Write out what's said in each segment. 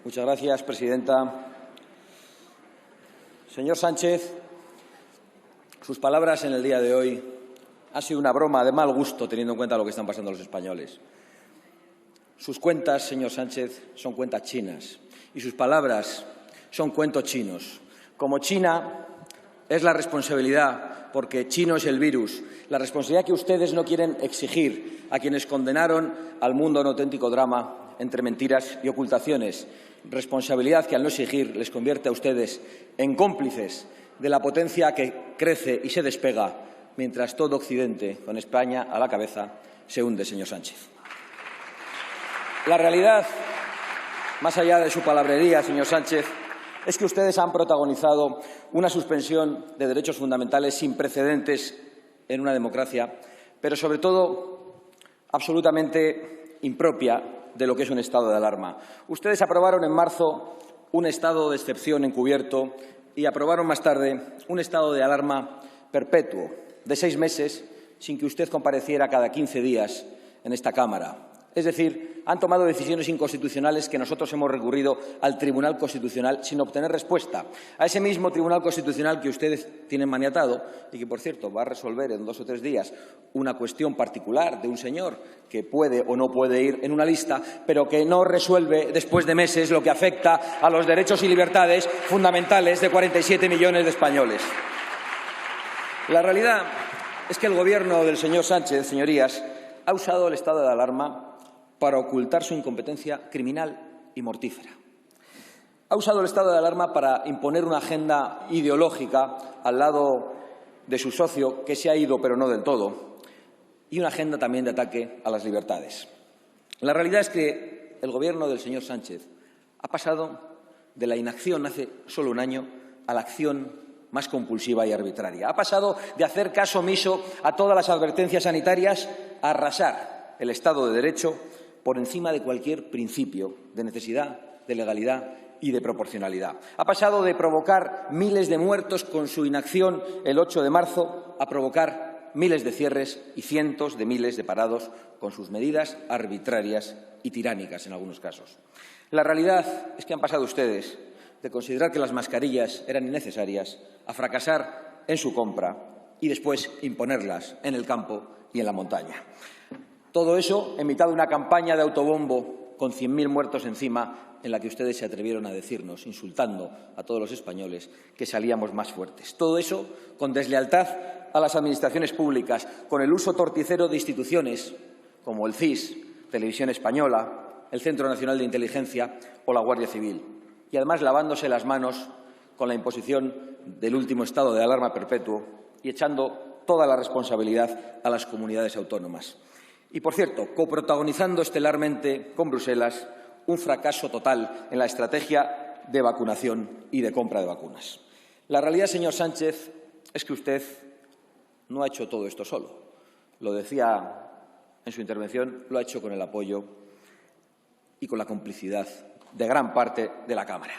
Muchas gracias, presidenta. Señor Sánchez, sus palabras en el día de hoy han sido una broma de mal gusto, teniendo en cuenta lo que están pasando los españoles. Sus cuentas, señor Sánchez, son cuentas chinas y sus palabras son cuentos chinos. Como China es la responsabilidad, porque chino es el virus, la responsabilidad que ustedes no quieren exigir a quienes condenaron al mundo a un auténtico drama entre mentiras y ocultaciones. Responsabilidad que, al no exigir, les convierte a ustedes en cómplices de la potencia que crece y se despega, mientras todo Occidente, con España a la cabeza, se hunde, señor Sánchez. La realidad, más allá de su palabrería, señor Sánchez, es que ustedes han protagonizado una suspensión de derechos fundamentales sin precedentes en una democracia, pero sobre todo absolutamente impropia de lo que es un estado de alarma. Ustedes aprobaron en marzo un estado de excepción encubierto y aprobaron más tarde un estado de alarma perpetuo de 6 meses sin que usted compareciera cada 15 días en esta Cámara. Es decir, han tomado decisiones inconstitucionales que nosotros hemos recurrido al Tribunal Constitucional sin obtener respuesta. A ese mismo Tribunal Constitucional que ustedes tienen maniatado y que, por cierto, va a resolver en 2 o 3 días una cuestión particular de un señor que puede o no puede ir en una lista, pero que no resuelve después de meses lo que afecta a los derechos y libertades fundamentales de 47 millones de españoles. La realidad es que el Gobierno del señor Sánchez, señorías, ha usado el estado de alarma para ocultar su incompetencia criminal y mortífera. Ha usado el estado de alarma para imponer una agenda ideológica al lado de su socio, que se ha ido pero no del todo, y una agenda también de ataque a las libertades. La realidad es que el Gobierno del señor Sánchez ha pasado de la inacción hace solo un año a la acción más compulsiva y arbitraria. Ha pasado de hacer caso omiso a todas las advertencias sanitarias a arrasar el Estado de Derecho por encima de cualquier principio de necesidad, de legalidad y de proporcionalidad. Ha pasado de provocar miles de muertos con su inacción el 8 de marzo a provocar miles de cierres y cientos de miles de parados con sus medidas arbitrarias y tiránicas en algunos casos. La realidad es que han pasado ustedes de considerar que las mascarillas eran innecesarias a fracasar en su compra y después imponerlas en el campo y en la montaña. Todo eso en mitad de una campaña de autobombo con 100.000 muertos encima, en la que ustedes se atrevieron a decirnos, insultando a todos los españoles, que salíamos más fuertes. Todo eso con deslealtad a las administraciones públicas, con el uso torticero de instituciones como el CIS, Televisión Española, el Centro Nacional de Inteligencia o la Guardia Civil. Y además lavándose las manos con la imposición del último estado de alarma perpetuo y echando toda la responsabilidad a las comunidades autónomas. Y, por cierto, coprotagonizando estelarmente con Bruselas un fracaso total en la estrategia de vacunación y de compra de vacunas. La realidad, señor Sánchez, es que usted no ha hecho todo esto solo. Lo decía en su intervención, lo ha hecho con el apoyo y con la complicidad de gran parte de la Cámara.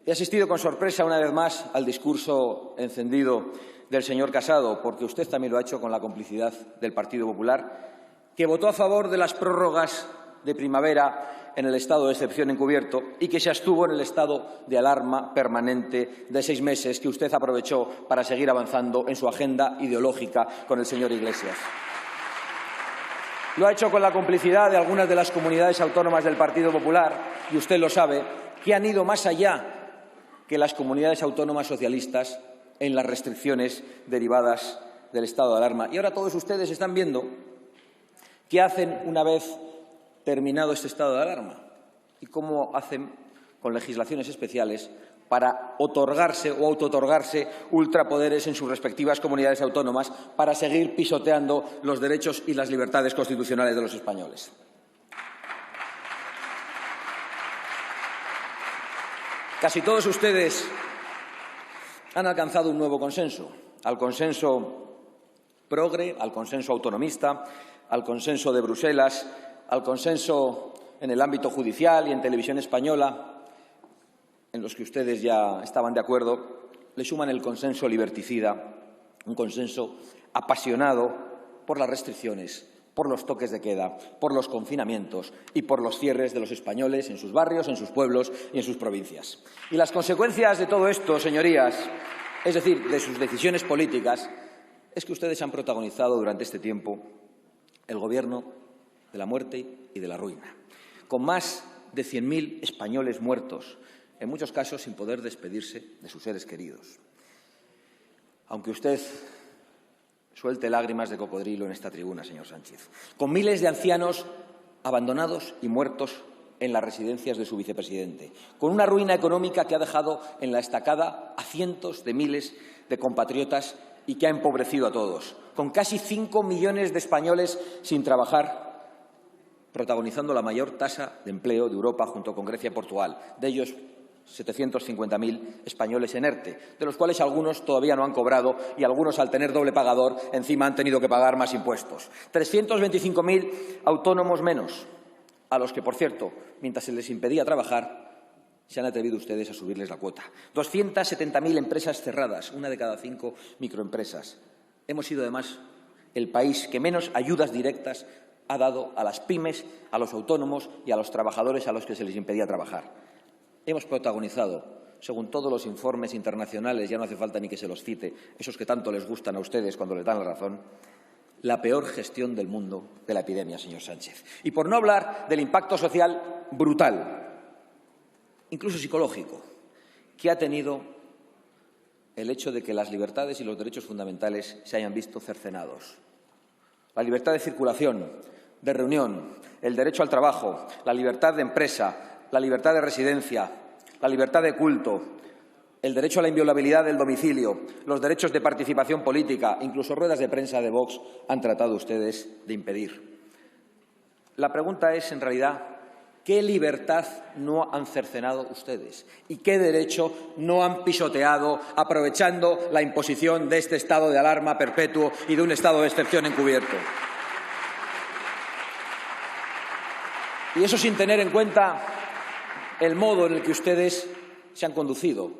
He asistido con sorpresa una vez más al discurso encendido del señor Casado, porque usted también lo ha hecho con la complicidad del Partido Popular, que votó a favor de las prórrogas de primavera en el estado de excepción encubierto y que se abstuvo en el estado de alarma permanente de 6 meses que usted aprovechó para seguir avanzando en su agenda ideológica con el señor Iglesias. Lo ha hecho con la complicidad de algunas de las comunidades autónomas del Partido Popular, y usted lo sabe, que han ido más allá que las comunidades autónomas socialistas en las restricciones derivadas del estado de alarma. Y ahora todos ustedes están viendo qué hacen una vez terminado este estado de alarma y cómo hacen con legislaciones especiales para otorgarse o autootorgarse ultrapoderes en sus respectivas comunidades autónomas para seguir pisoteando los derechos y las libertades constitucionales de los españoles. Casi todos ustedes han alcanzado un nuevo consenso, al consenso progre, al consenso autonomista, al consenso de Bruselas, al consenso en el ámbito judicial y en Televisión Española, en los que ustedes ya estaban de acuerdo, le suman el consenso liberticida, un consenso apasionado por las restricciones por los toques de queda, por los confinamientos y por los cierres de los españoles en sus barrios, en sus pueblos y en sus provincias. Y las consecuencias de todo esto, señorías, es decir, de sus decisiones políticas, es que ustedes han protagonizado durante este tiempo el gobierno de la muerte y de la ruina, con más de 100.000 españoles muertos, en muchos casos sin poder despedirse de sus seres queridos. Aunque usted suelte lágrimas de cocodrilo en esta tribuna, señor Sánchez, con miles de ancianos abandonados y muertos en las residencias de su vicepresidente, con una ruina económica que ha dejado en la estacada a cientos de miles de compatriotas y que ha empobrecido a todos, con casi 5 millones de españoles sin trabajar, protagonizando la mayor tasa de empleo de Europa junto con Grecia y Portugal, de ellos 750.000 españoles en ERTE, de los cuales algunos todavía no han cobrado y algunos, al tener doble pagador, encima han tenido que pagar más impuestos. 325.000 autónomos menos, a los que, por cierto, mientras se les impedía trabajar, se han atrevido ustedes a subirles la cuota. 270.000 empresas cerradas, una de cada 5 microempresas. Hemos sido, además, el país que menos ayudas directas ha dado a las pymes, a los autónomos y a los trabajadores a los que se les impedía trabajar. Hemos protagonizado, según todos los informes internacionales, ya no hace falta ni que se los cite, esos que tanto les gustan a ustedes cuando les dan la razón, la peor gestión del mundo de la epidemia, señor Sánchez. Y por no hablar del impacto social brutal, incluso psicológico, que ha tenido el hecho de que las libertades y los derechos fundamentales se hayan visto cercenados. La libertad de circulación, de reunión, el derecho al trabajo, la libertad de empresa, la libertad de residencia, la libertad de culto, el derecho a la inviolabilidad del domicilio, los derechos de participación política, incluso ruedas de prensa de Vox han tratado ustedes de impedir. La pregunta es, en realidad, ¿qué libertad no han cercenado ustedes? ¿Y qué derecho no han pisoteado aprovechando la imposición de este estado de alarma perpetuo y de un estado de excepción encubierto? Y eso sin tener en cuenta el modo en el que ustedes se han conducido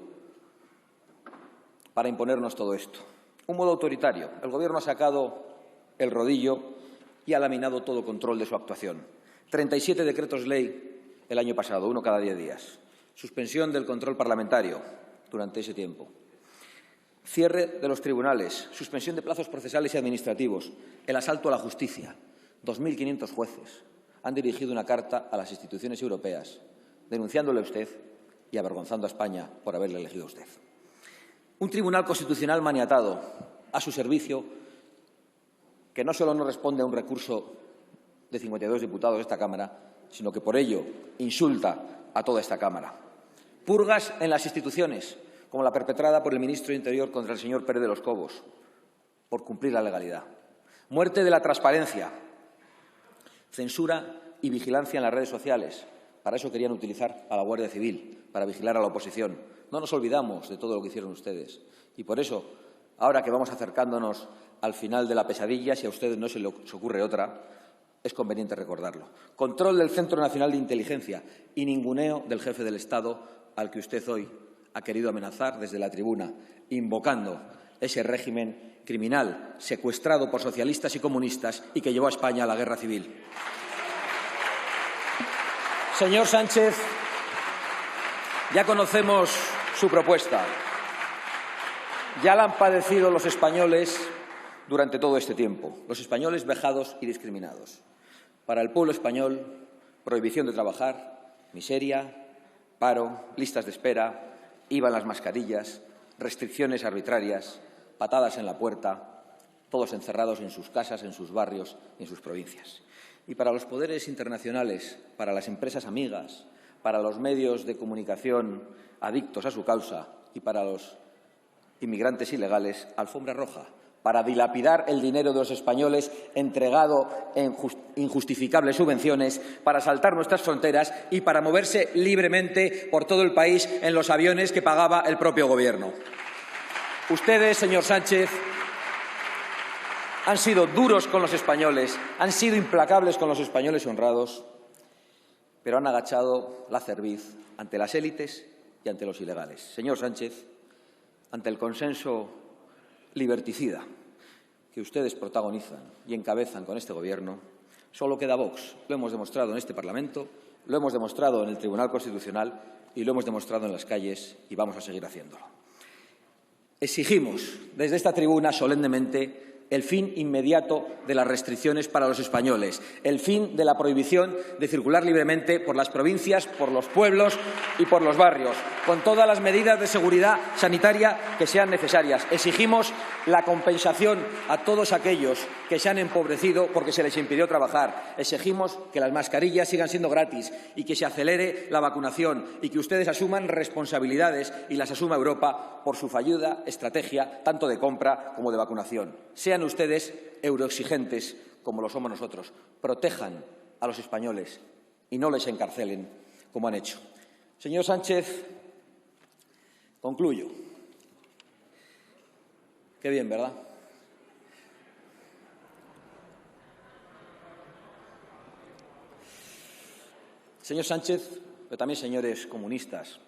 para imponernos todo esto. Un modo autoritario. El Gobierno ha sacado el rodillo y ha laminado todo control de su actuación. 37 decretos ley el año pasado, uno cada 10 días. Suspensión del control parlamentario durante ese tiempo. Cierre de los tribunales, suspensión de plazos procesales y administrativos, el asalto a la justicia. 2.500 jueces han dirigido una carta a las instituciones europeas denunciándole a usted y avergonzando a España por haberle elegido a usted. Un tribunal constitucional maniatado a su servicio que no solo no responde a un recurso de 52 diputados de esta Cámara, sino que por ello insulta a toda esta Cámara. Purgas en las instituciones, como la perpetrada por el ministro de Interior contra el señor Pérez de los Cobos, por cumplir la legalidad. Muerte de la transparencia, censura y vigilancia en las redes sociales. Para eso querían utilizar a la Guardia Civil, para vigilar a la oposición. No nos olvidamos de todo lo que hicieron ustedes. Y por eso, ahora que vamos acercándonos al final de la pesadilla, si a ustedes no se les ocurre otra, es conveniente recordarlo. Control del Centro Nacional de Inteligencia y ninguneo del jefe del Estado al que usted hoy ha querido amenazar desde la tribuna, invocando ese régimen criminal secuestrado por socialistas y comunistas y que llevó a España a la guerra civil. Señor Sánchez, ya conocemos su propuesta. Ya la han padecido los españoles durante todo este tiempo, los españoles vejados y discriminados. Para el pueblo español, prohibición de trabajar, miseria, paro, listas de espera, IVA en las mascarillas, restricciones arbitrarias, patadas en la puerta, todos encerrados en sus casas, en sus barrios y en sus provincias. Y para los poderes internacionales, para las empresas amigas, para los medios de comunicación adictos a su causa y para los inmigrantes ilegales, alfombra roja, para dilapidar el dinero de los españoles entregado en injustificables subvenciones, para saltar nuestras fronteras y para moverse libremente por todo el país en los aviones que pagaba el propio Gobierno. Ustedes, señor Sánchez, han sido duros con los españoles, han sido implacables con los españoles honrados, pero han agachado la cerviz ante las élites y ante los ilegales. Señor Sánchez, ante el consenso liberticida que ustedes protagonizan y encabezan con este Gobierno, solo queda Vox. Lo hemos demostrado en este Parlamento, lo hemos demostrado en el Tribunal Constitucional y lo hemos demostrado en las calles y vamos a seguir haciéndolo. Exigimos desde esta tribuna solemnemente el fin inmediato de las restricciones para los españoles, el fin de la prohibición de circular libremente por las provincias, por los pueblos y por los barrios, con todas las medidas de seguridad sanitaria que sean necesarias. Exigimos la compensación a todos aquellos que se han empobrecido porque se les impidió trabajar. Exigimos que las mascarillas sigan siendo gratis y que se acelere la vacunación y que ustedes asuman responsabilidades y las asuma Europa por su fallida estrategia tanto de compra como de vacunación. Sean ustedes euroexigentes como lo somos nosotros. Protejan a los españoles y no les encarcelen como han hecho. Señor Sánchez, concluyo. Qué bien, ¿verdad? Señor Sánchez, pero también señores comunistas,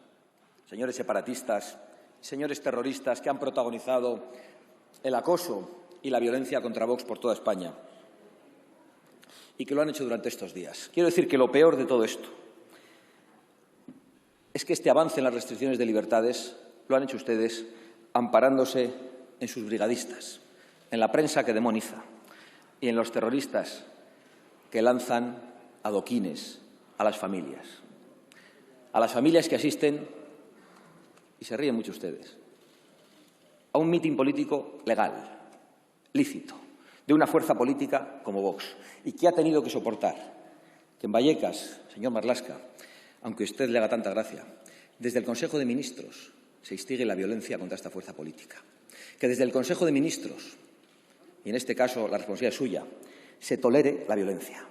señores separatistas, señores terroristas que han protagonizado el acoso y la violencia contra Vox por toda España y que lo han hecho durante estos días. Quiero decir que lo peor de todo esto es que este avance en las restricciones de libertades lo han hecho ustedes amparándose en sus brigadistas, en la prensa que demoniza y en los terroristas que lanzan adoquines a las familias que asisten, y se ríen mucho ustedes, a un mitin político legal, lícito, de una fuerza política como Vox, y que ha tenido que soportar que en Vallecas, señor Marlaska, aunque a usted le haga tanta gracia, desde el Consejo de Ministros se instigue la violencia contra esta fuerza política, que desde el Consejo de Ministros, y en este caso la responsabilidad es suya, se tolere la violencia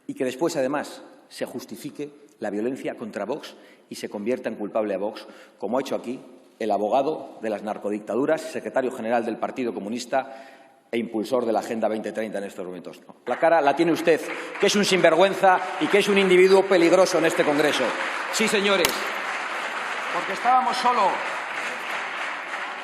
y que después, además, se justifique la violencia contra Vox y se convierta en culpable a Vox, como ha hecho aquí el abogado de las narcodictaduras, secretario general del Partido Comunista e impulsor de la Agenda 2030 en estos momentos. No, la cara la tiene usted, que es un sinvergüenza y que es un individuo peligroso en este Congreso. Sí, señores, porque estábamos solo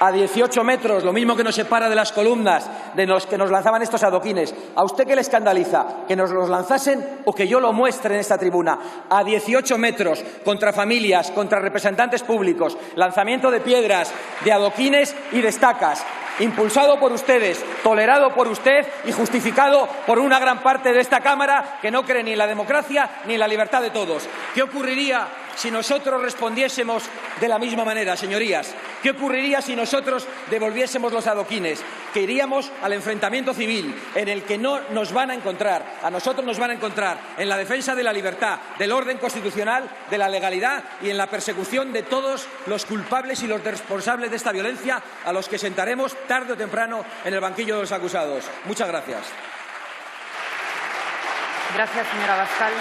a 18 metros, lo mismo que nos separa de las columnas de los que nos lanzaban estos adoquines. ¿A usted qué le escandaliza? ¿Que nos los lanzasen o que yo lo muestre en esta tribuna? A 18 metros, contra familias, contra representantes públicos, lanzamiento de piedras, de adoquines y de estacas, impulsado por ustedes, tolerado por usted y justificado por una gran parte de esta Cámara que no cree ni en la democracia ni en la libertad de todos. ¿Qué ocurriría si nosotros respondiésemos de la misma manera, señorías? ¿Qué ocurriría si nosotros devolviésemos los adoquines? Que iríamos al enfrentamiento civil, en el que no nos van a encontrar, a nosotros nos van a encontrar en la defensa de la libertad, del orden constitucional, de la legalidad y en la persecución de todos los culpables y los responsables de esta violencia, a los que sentaremos tarde o temprano en el banquillo de los acusados. Muchas gracias. Gracias, señora Abascal.